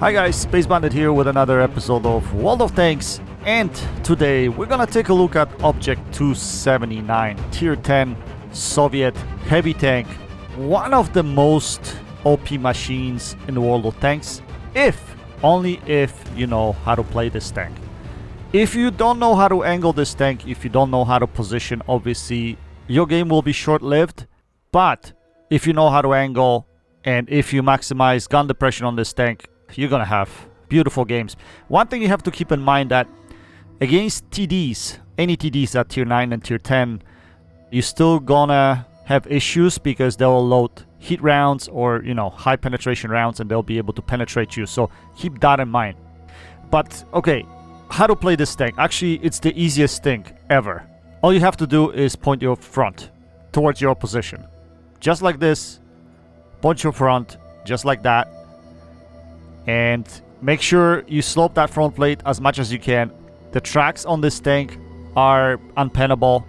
Hi guys, Space Bandit here with another episode of World of Tanks, and today we're gonna take a look at Object.279 Tier 10 Soviet heavy tank, one of the most OP machines in the World of Tanks, only if you know how to play this tank. If you don't know how to angle this tank, if you don't know how to position, obviously your game will be short-lived, but if you know how to angle and if you maximize gun depression on this tank, you're gonna have beautiful games. One thing you have to keep in mind that against TDs, any TDs at tier 9 and tier 10, you're still gonna have issues because they'll load heat rounds or, you know, high penetration rounds, and they'll be able to penetrate you. So keep that in mind. But okay, how to play this tank? Actually, it's the easiest thing ever. All you have to do is point your front towards your position. Just like this. Point your front, just like that. And make sure you slope that front plate as much as you can. The tracks on this tank are unpennable.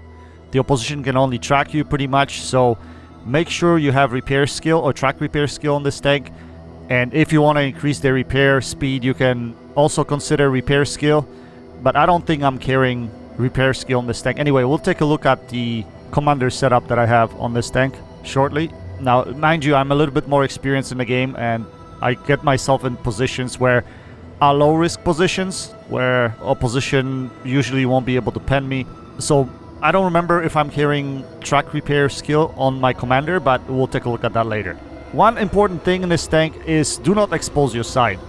The opposition can only track you pretty much, so make sure you have repair skill or track repair skill on this tank. And if you want to increase the repair speed, you can also consider repair skill, but I don't think I'm carrying repair skill on this tank. Anyway, we'll take a look at the commander setup that I have on this tank shortly. Now, mind you, I'm a little bit more experienced in the game, and I get myself in positions where are low-risk positions, where opposition usually won't be able to pen me. So I don't remember if I'm carrying track repair skill on my commander, but we'll take a look at that later. One important thing in this tank is do not expose your side.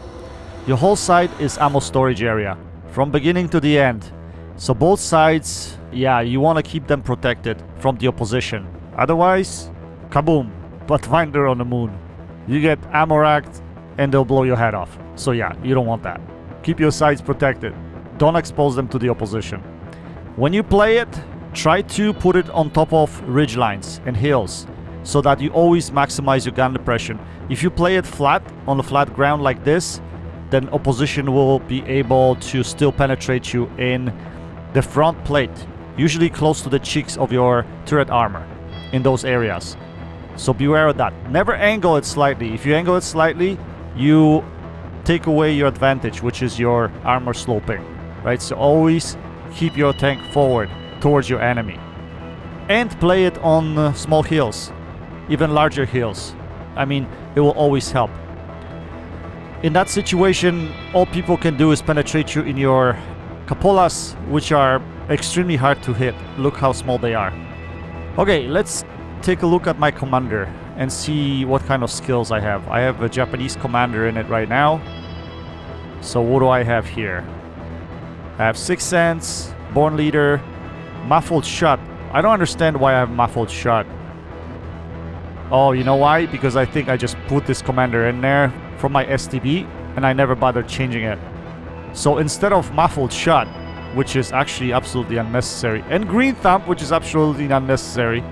Your whole side is ammo storage area, from beginning to the end. So both sides, yeah, you want to keep them protected from the opposition. Otherwise, kaboom, Pathfinder on the moon. You get ammo racked and they'll blow your head off. So yeah, you don't want that. Keep your sides protected. Don't expose them to the opposition. When you play it, try to put it on top of ridge lines and hills so that you always maximize your gun depression. If you play it flat, on a flat ground like this, then opposition will be able to still penetrate you in the front plate, usually close to the cheeks of your turret armor, in those areas. So beware of that. Never angle it slightly. If you angle it slightly, you take away your advantage, which is your armor sloping, right? So always keep your tank forward towards your enemy. And play it on small hills, even larger hills. I mean, it will always help. In that situation, all people can do is penetrate you in your cupolas, which are extremely hard to hit. Look how small they are. Okay, let's take a look at my commander and see what kind of skills I have. I have a Japanese commander in it right now. So what do I have here? I have Sixth Sense, Born Leader, Muffled Shot. I don't understand why I have Muffled Shot. Oh, you know why? Because I think I just put this commander in there from my STB and I never bothered changing it. So instead of Muffled Shot, which is actually absolutely unnecessary, and Green Thumb, which is absolutely unnecessary.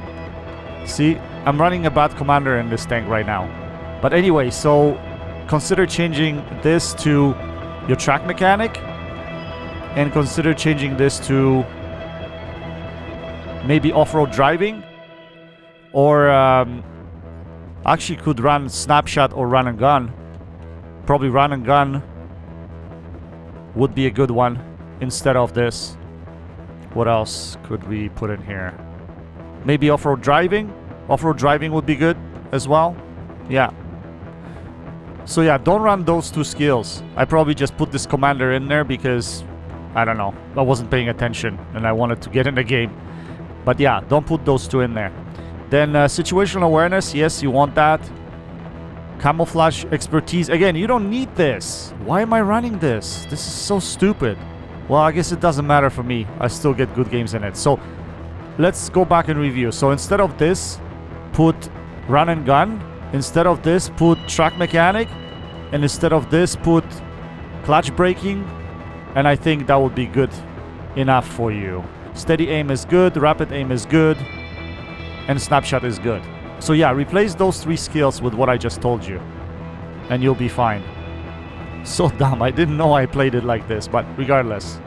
See, I'm running a bad commander in this tank right now. But anyway, so consider changing this to your track mechanic, and consider changing this to maybe off-road driving, or actually could run snapshot or run and gun. Probably run and gun would be a good one instead of this. What else could we put in here? Maybe off-road driving. Off-road driving would be good as well. Yeah. So yeah, don't run those two skills. I probably just put this commander in there because, I don't know, I wasn't paying attention and I wanted to get in the game. But yeah, don't put those two in there. Then situational awareness, yes, you want that. Camouflage expertise. Again, you don't need this. Why am I running this? This is so stupid. Well, I guess it doesn't matter for me. I still get good games in it. So let's go back and review. So instead of this, put run and gun. Instead of this, put track mechanic. And instead of this, put clutch braking. And I think that would be good enough for you. Steady aim is good. Rapid aim is good. And snapshot is good. So yeah, replace those three skills with what I just told you. And you'll be fine. So dumb. I didn't know I played it like this. But regardless.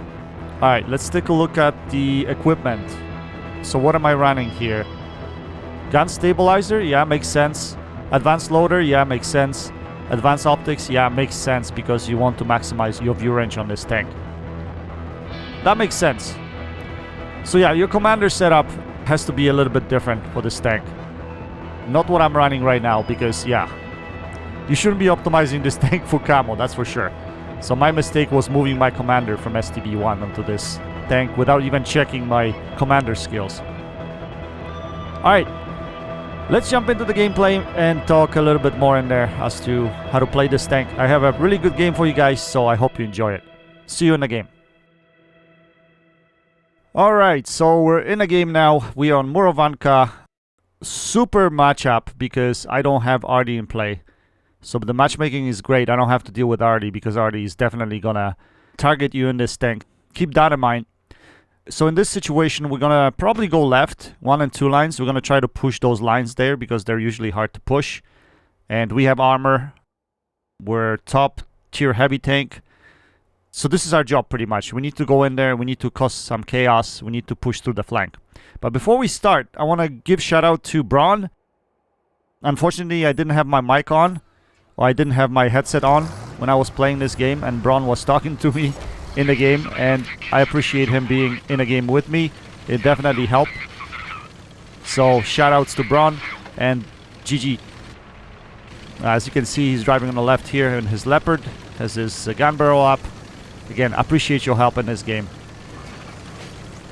Alright, let's take a look at the equipment. So what am I running here? Gun stabilizer, yeah, makes sense. Advanced loader, yeah, makes sense. Advanced optics, yeah, makes sense because you want to maximize your view range on this tank. That makes sense. So yeah, your commander setup has to be a little bit different for this tank. Not what I'm running right now because, yeah, you shouldn't be optimizing this tank for camo, that's for sure. So my mistake was moving my commander from STB1 onto this tank without even checking my commander skills. Alright, let's jump into the gameplay and talk a little bit more in there as to how to play this tank. I have a really good game for you guys, so I hope you enjoy it. See you in the game. Alright, so we're in a game now. We are on Murovanka. Super matchup because I don't have Artie in play. So the matchmaking is great. I don't have to deal with Artie because Artie is definitely gonna target you in this tank. Keep that in mind. So in this situation, we're gonna probably go left, 1 and 2 lines. We're gonna try to push those lines there because they're usually hard to push. And we have armor. We're top tier heavy tank. So this is our job pretty much. We need to go in there. We need to cause some chaos. We need to push through the flank. But before we start, I want to give shout out to Braun. Unfortunately, I didn't have my mic on. Or I didn't have my headset on when I was playing this game. And Braun was talking to me in the game. And I appreciate him being in a game with me. It definitely helped. So shout outs to Braun and GG. As you can see, he's driving on the left here in his Leopard. Has his gun barrel up. Again, appreciate your help in this game.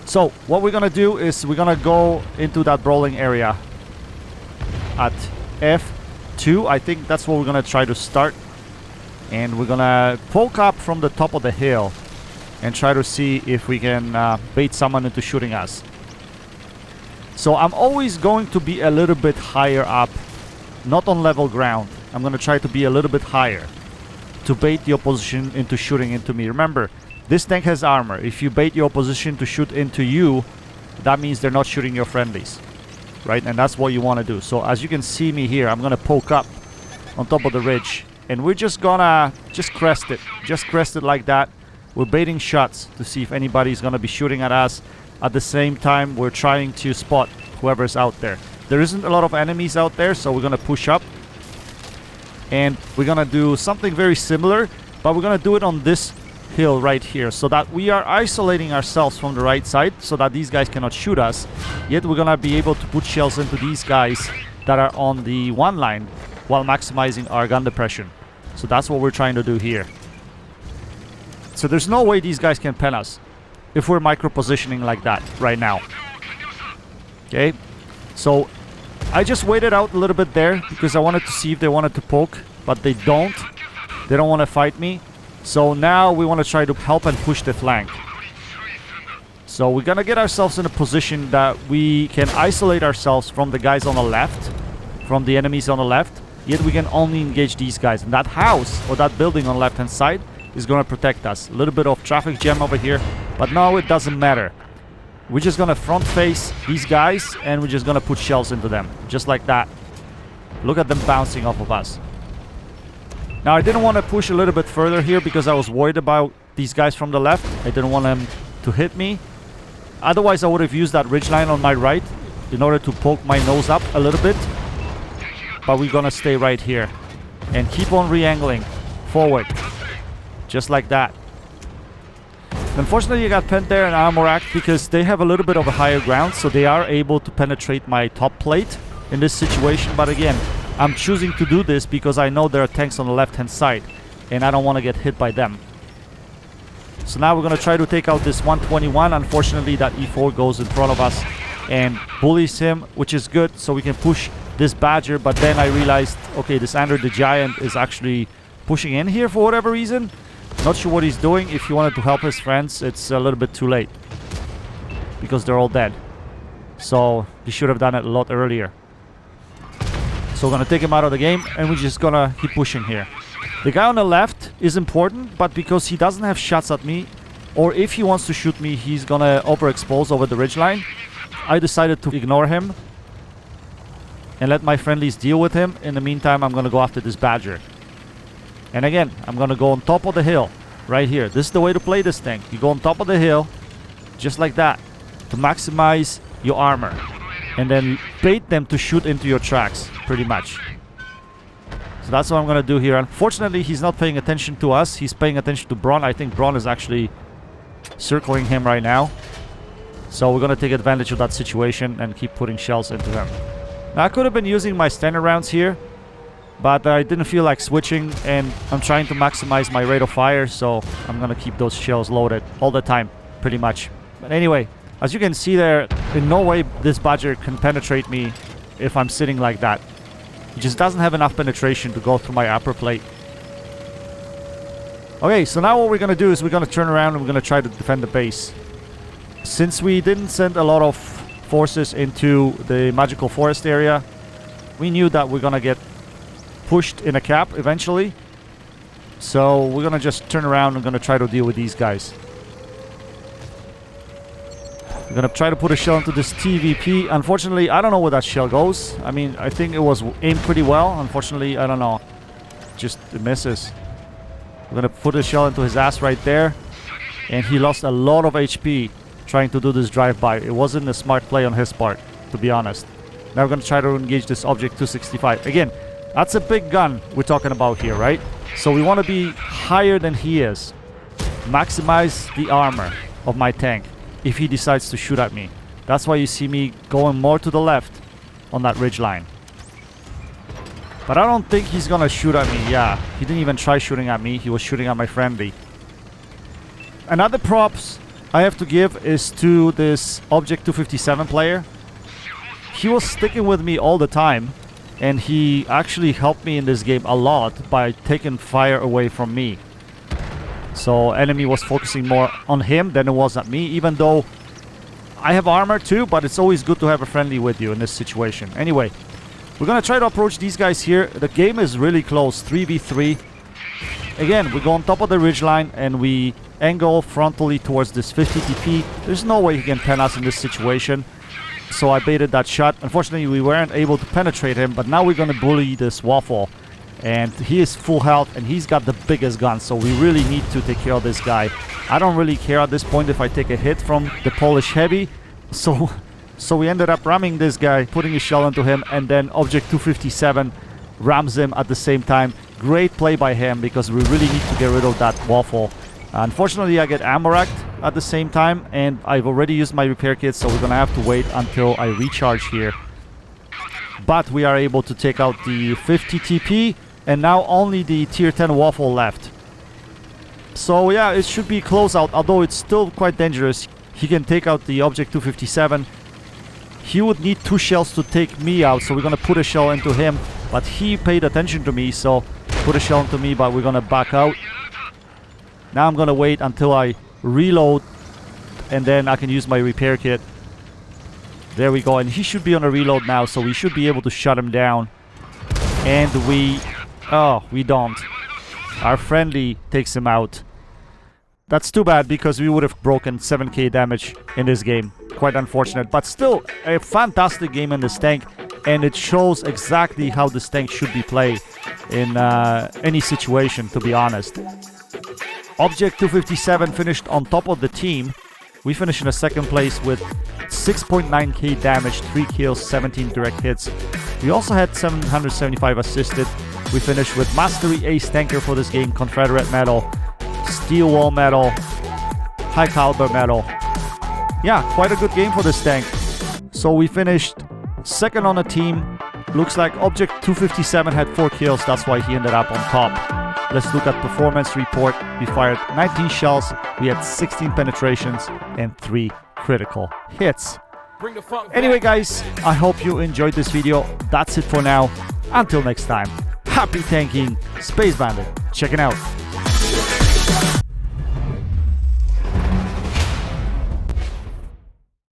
So, what we're gonna do is we're gonna go into that brawling area at F2. I think that's what we're gonna try to start. And we're gonna poke up from the top of the hill and try to see if we can bait someone into shooting us. So, I'm always going to be a little bit higher up, not on level ground. I'm gonna try to be a little bit higher to bait the opposition into shooting into me. Remember, this tank has armor. If you bait your opposition to shoot into you, that means they're not shooting your friendlies, right? And that's what you want to do. So as you can see me here, I'm gonna poke up on top of the ridge, and we're just gonna crest it like that. We're baiting shots to see if anybody's gonna be shooting at us. At the same time, we're trying to spot whoever's out there. There isn't a lot of enemies out there, so we're gonna push up. And we're gonna do something very similar, but we're gonna do it on this hill right here so that we are isolating ourselves from the right side so that these guys cannot shoot us. Yet we're gonna be able to put shells into these guys that are on the 1 line while maximizing our gun depression. So that's what we're trying to do here. So there's no way these guys can pen us if we're micro positioning like that right now. Okay, so I just waited out a little bit there because I wanted to see if they wanted to poke, but they don't. They don't want to fight me. So now we want to try to help and push the flank. So we're going to get ourselves in a position that we can isolate ourselves from the guys on the left, from the enemies on the left, yet we can only engage these guys. And that house or that building on the left-hand side is going to protect us. A little bit of traffic jam over here, but now it doesn't matter. We're just gonna front face these guys and we're just gonna put shells into them. Just like that. Look at them bouncing off of us. Now I didn't want to push a little bit further here because I was worried about these guys from the left. I didn't want them to hit me. Otherwise I would have used that ridgeline on my right in order to poke my nose up a little bit. But we're gonna stay right here. And keep on re-angling forward. Just like that. Unfortunately, I got penned there in armor rack because they have a little bit of a higher ground, so they are able to penetrate my top plate in this situation. But again, I'm choosing to do this because I know there are tanks on the left-hand side, and I don't want to get hit by them. So now we're going to try to take out this 121. Unfortunately, that E4 goes in front of us and bullies him, which is good, so we can push this Badger. But then I realized, okay, this Andrew the Giant is actually pushing in here for whatever reason. Not sure what he's doing. If he wanted to help his friends, it's a little bit too late because they're all dead. So he should have done it a lot earlier. So we're gonna take him out of the game and we're just gonna keep pushing here. The guy on the left is important, but because he doesn't have shots at me, or if he wants to shoot me, he's gonna overexpose over the ridgeline. I decided to ignore him and let my friendlies deal with him. In the meantime, I'm gonna go after this Badger. And again, I'm gonna go on top of the hill right here. This is the way to play this thing. You go on top of the hill just like that to maximize your armor and then bait them to shoot into your tracks pretty much. So that's what I'm going to do here. Unfortunately, he's not paying attention to us. He's paying attention to Braun. I think Braun is actually circling him right now. So we're going to take advantage of that situation and keep putting shells into him. Now, I could have been using my standard rounds here, but I didn't feel like switching, and I'm trying to maximize my rate of fire, so I'm going to keep those shells loaded all the time, pretty much. But anyway, as you can see there, in no way this Badger can penetrate me if I'm sitting like that. He just doesn't have enough penetration to go through my upper plate. Okay, so now what we're going to do is we're going to turn around and we're going to try to defend the base. Since we didn't send a lot of forces into the magical forest area, we knew that we're going to get pushed in a cap eventually. So we're going to just turn around and going to try to deal with these guys. We're going to try to put a shell into this TVP. Unfortunately, I don't know where that shell goes. I mean, I think it was aimed pretty well. Unfortunately, I don't know. Just it misses. We're going to put a shell into his ass right there. And he lost a lot of HP trying to do this drive-by. It wasn't a smart play on his part, to be honest. Now we're going to try to engage this Object-275. Again, that's a big gun we're talking about here, right? So we want to be higher than he is. Maximize the armor of my tank if he decides to shoot at me. That's why you see me going more to the left on that ridge line. But I don't think he's gonna shoot at me. Yeah, he didn't even try shooting at me. He was shooting at my friendly. Another props I have to give is to this Object-257 player. He was sticking with me all the time, and he actually helped me in this game a lot by taking fire away from me. So enemy was focusing more on him than it was at me, even though I have armor too, but it's always good to have a friendly with you in this situation. Anyway, we're gonna try to approach these guys here. The game is really close, 3v3. Again, we go on top of the ridgeline and we angle frontally towards this 50 TP. There's no way he can pen us in this situation. So I baited that shot. Unfortunately, we weren't able to penetrate him, but now we're gonna bully this Waffle. And he is full health and he's got the biggest gun, so we really need to take care of this guy. I don't really care at this point if I take a hit from the Polish heavy. So we ended up ramming this guy, putting a shell into him, and then Object-257 rams him at the same time. Great play by him because we really need to get rid of that Waffle. Unfortunately, I get ammo racked at the same time, and I've already used my repair kit, so we're gonna have to wait until I recharge here. But we are able to take out the 50 TP, and now only the tier 10 Waffle left. So yeah, it should be close out, although it's still quite dangerous. He can take out the Object-257. He would need 2 shells to take me out, so we're gonna put a shell into him. But he paid attention to me, so put a shell into me, but we're gonna back out. Now I'm gonna wait until I reload, and then I can use my repair kit. There we go, and he should be on a reload now, so we should be able to shut him down. And we don't. Our friendly takes him out. That's too bad because we would have broken 7k damage in this game. Quite unfortunate, but still a fantastic game in this tank, and it shows exactly how this tank should be played in any situation, to be honest. Object-257 finished on top of the team. We finished in a second place with 6.9k damage, 3 kills, 17 direct hits. We also had 775 assisted. We finished with Mastery Ace Tanker for this game, Confederate Medal, Steel Wall Medal, High Caliber Medal. Yeah, quite a good game for this tank. So we finished second on the team. Looks like Object-257 had 4 kills, that's why he ended up on top. Let's look at performance report. We fired 19 shells, we had 16 penetrations, and 3 critical hits. Anyway guys, I hope you enjoyed this video. That's it for now. Until next time, happy tanking, Space Bandit, checking out.